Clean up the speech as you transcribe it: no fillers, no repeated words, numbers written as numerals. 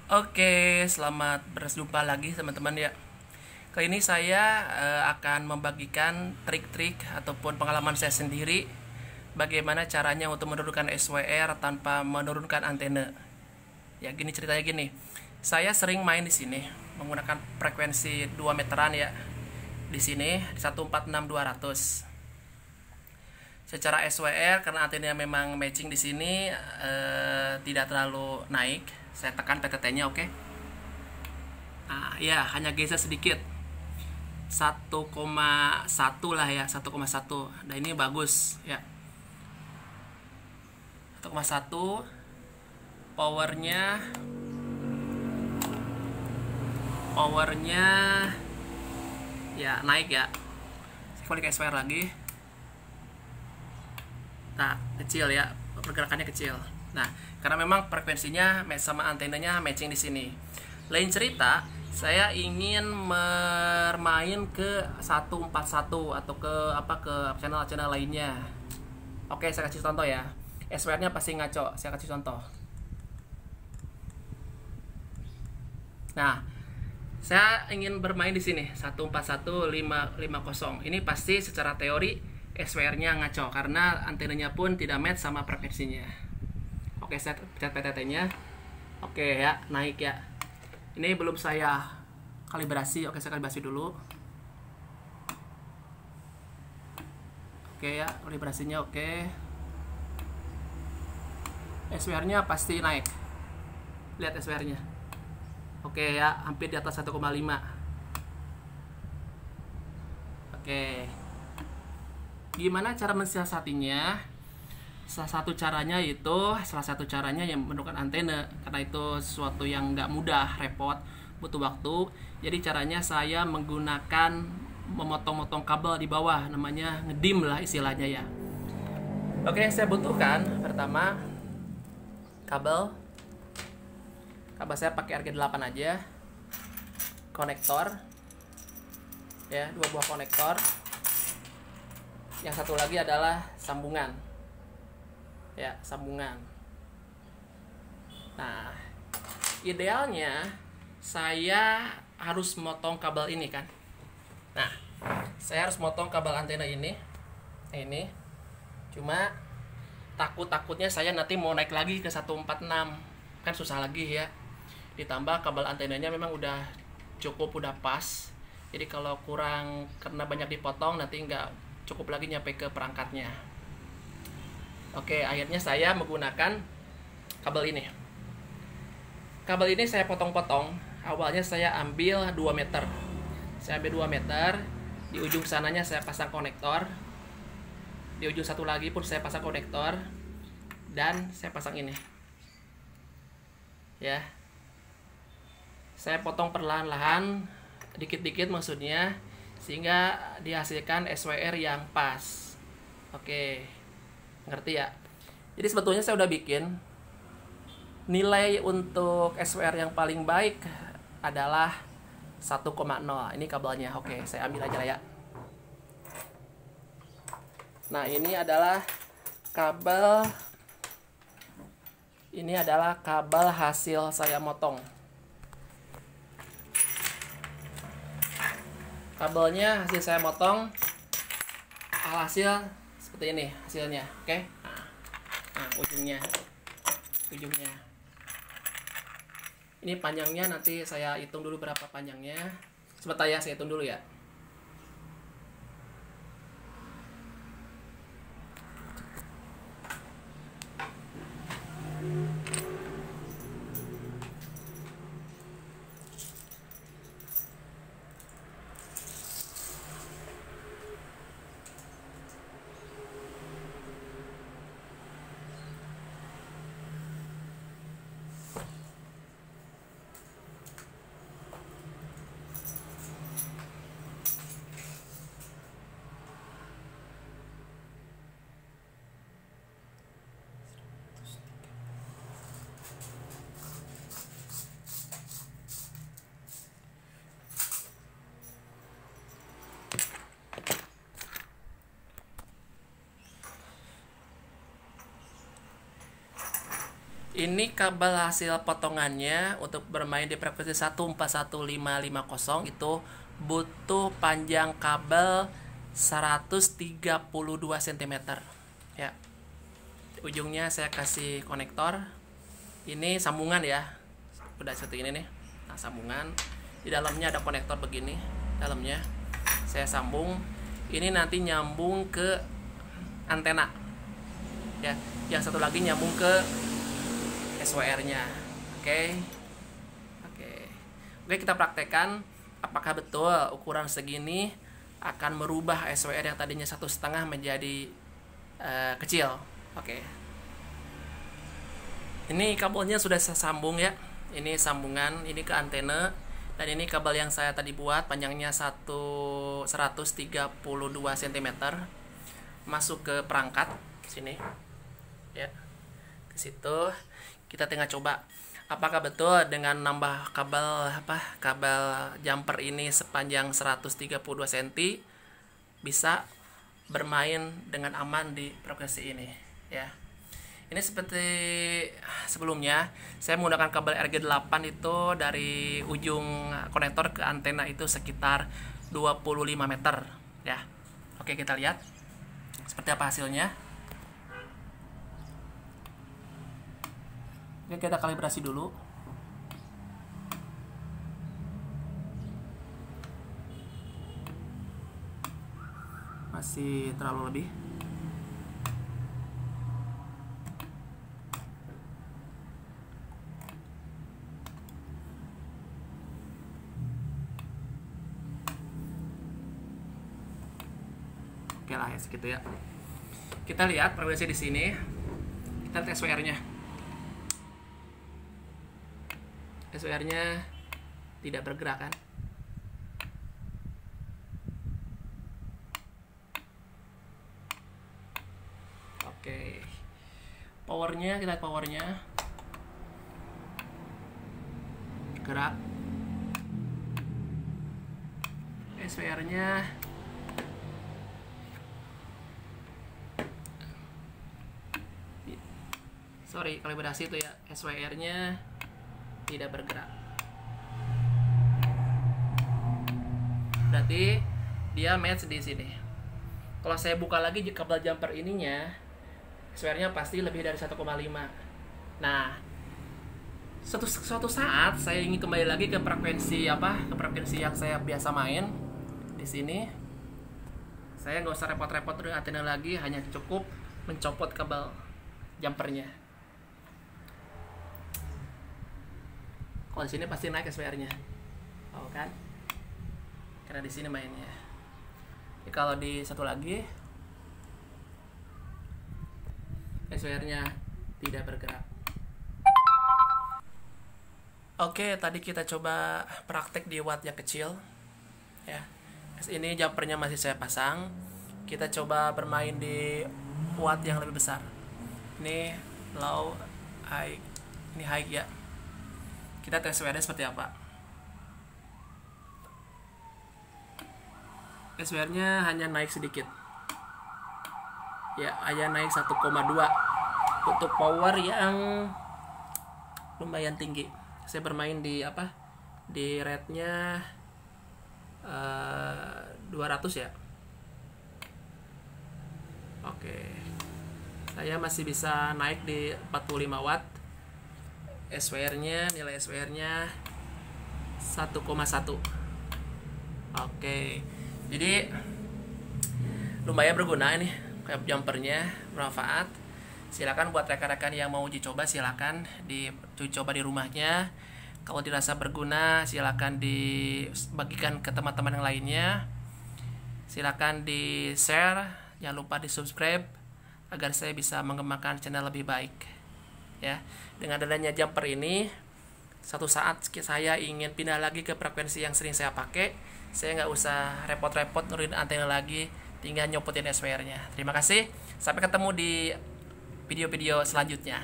Oke, selamat berjumpa lagi teman-teman ya. Kali ini saya akan membagikan trik-trik ataupun pengalaman saya sendiri bagaimana caranya untuk menurunkan SWR tanpa menurunkan antena. Ya, gini ceritanya gini. Saya sering main di sini menggunakan frekuensi 2 meteran ya. Di sini 146.200. Secara SWR karena antena memang matching di sini tidak terlalu naik. Saya tekan PTT-nya, oke. Nah, ya hanya geser sedikit. 1,1 lah ya, 1,1. Nah, ini bagus ya. 1,1 powernya ya naik ya. Saya klik SWR lagi. Nah, kecil ya, pergerakannya kecil. Nah, karena memang frekuensinya sama antenanya matching di sini. Lain cerita, saya ingin bermain ke 141 atau ke channel-channel lainnya. Oke, saya kasih contoh ya. SWR-nya pasti ngaco. Saya kasih contoh. Nah, saya ingin bermain di sini 141.550. Ini pasti secara teori SWR-nya ngaco karena antenanya pun tidak match sama frekuensinya. Oke, saya pencet PTT-nya. Oke ya, naik ya. Ini belum saya kalibrasi. Oke, saya kalibrasi dulu. Oke ya, kalibrasinya oke. SWR-nya pasti naik. Lihat SWR-nya. Oke ya, hampir di atas 1,5. Oke. Gimana cara mensiasatinya? Salah satu caranya yang menurunkan antena, karena itu sesuatu yang nggak mudah, repot, butuh waktu. Jadi caranya saya menggunakan memotong-motong kabel di bawah, namanya ngedim lah istilahnya ya. Oke, saya butuhkan pertama kabel saya pakai RG8 aja, konektor ya, 2 buah konektor. Yang satu lagi adalah sambungan ya, sambungan. Nah, idealnya saya harus motong kabel ini kan. Nah, saya harus motong kabel antena ini. Cuma takutnya saya nanti mau naik lagi ke 146 kan susah lagi ya. Ditambah kabel antenanya memang udah cukup, udah pas. Jadi kalau kurang karena banyak dipotong nanti nggak cukup lagi nyampe ke perangkatnya. Oke, akhirnya saya menggunakan kabel ini. Kabel ini saya potong-potong. Awalnya saya ambil 2 meter. Saya ambil 2 meter. Di ujung sananya saya pasang konektor. Di ujung satu lagi pun saya pasang konektor. Dan saya pasang ini. Ya. Saya potong perlahan-lahan, dikit-dikit maksudnya, sehingga dihasilkan SWR yang pas. Oke. Ngerti ya? Jadi sebetulnya saya udah bikin nilai untuk SWR yang paling baik adalah 1,0. Ini kabelnya. Oke, saya ambil aja lah ya. Nah, ini adalah kabel hasil saya motong. Kabelnya hasil saya motong, alhasil seperti ini hasilnya. Oke. Nah, ujungnya ini panjangnya nanti saya hitung dulu berapa panjangnya. Sebentar ya, saya hitung dulu ya. Ini kabel hasil potongannya untuk bermain di frekuensi 141550 itu butuh panjang kabel 132 cm ya. Ujungnya saya kasih konektor. Ini sambungan ya. Udah satu ini nih. Nah, sambungan. Di dalamnya ada konektor begini. Dalamnya saya sambung. Ini nanti nyambung ke antena. Ya, yang satu lagi nyambung ke SWR-nya. Oke, kita praktekkan apakah betul ukuran segini akan merubah SWR yang tadinya 1,5 menjadi kecil. Oke. Ini kabelnya sudah saya sambung ya. Ini sambungan, ini ke antena, dan ini kabel yang saya tadi buat panjangnya 132 cm masuk ke perangkat sini. Ya. Ke situ. Kita tengah coba apakah betul dengan nambah kabel jumper ini sepanjang 132 cm bisa bermain dengan aman di frekuensi ini ya. Ini seperti sebelumnya saya menggunakan kabel RG8 itu dari ujung konektor ke antena itu sekitar 25 meter ya. Oke, kita lihat seperti apa hasilnya. Oke, kita kalibrasi dulu. Masih terlalu lebih. Oke lah ya, segitu ya. Kita lihat frekuensi di sini. Kita lihat SWR-nya. SWR-nya tidak bergerak kan? Oke. Powernya, kita lihat powernya. Gerak. SWR-nya kalibrasi itu ya. SWR-nya tidak bergerak. Berarti dia match di sini. Kalau saya buka lagi kabel jumper ininya, SWR-nya pasti lebih dari 1,5. Nah, suatu saat saya ingin kembali lagi ke frekuensi ke frekuensi yang saya biasa main di sini. Saya nggak usah repot-repot dengan antena lagi, hanya cukup mencopot kabel jumpernya. Kalau di sini pasti naik SWR-nya, kan? Karena di sini mainnya. Jadi kalau di satu lagi, SWR-nya tidak bergerak. Oke, tadi kita coba praktek di watt yang kecil, ya. Ini jumpernya masih saya pasang. Kita coba bermain di watt yang lebih besar. Ini low, high, ini high ya. Kita tes SWR-nya seperti apa. SWR-nya hanya naik sedikit. Ya, hanya naik 1,2 untuk power yang lumayan tinggi. Saya bermain di di rate-nya 200 ya. Oke. Saya masih bisa naik di 45 watt. Nilai SWR-nya 1,1. Oke. Jadi lumayan berguna ini kayak jumpernya, bermanfaat. Silakan buat rekan-rekan yang mau uji coba, silakan diuji coba di rumahnya. Kalau dirasa berguna, silakan dibagikan ke teman-teman yang lainnya. Silakan di-share, jangan lupa di-subscribe agar saya bisa mengembangkan channel lebih baik. Ya, dengan adanya jumper ini, satu saat saya ingin pindah lagi ke frekuensi yang sering saya pakai, saya nggak usah repot-repot nurunin antena lagi, tinggal nyopotin SWR-nya. Terima kasih, sampai ketemu di video-video selanjutnya.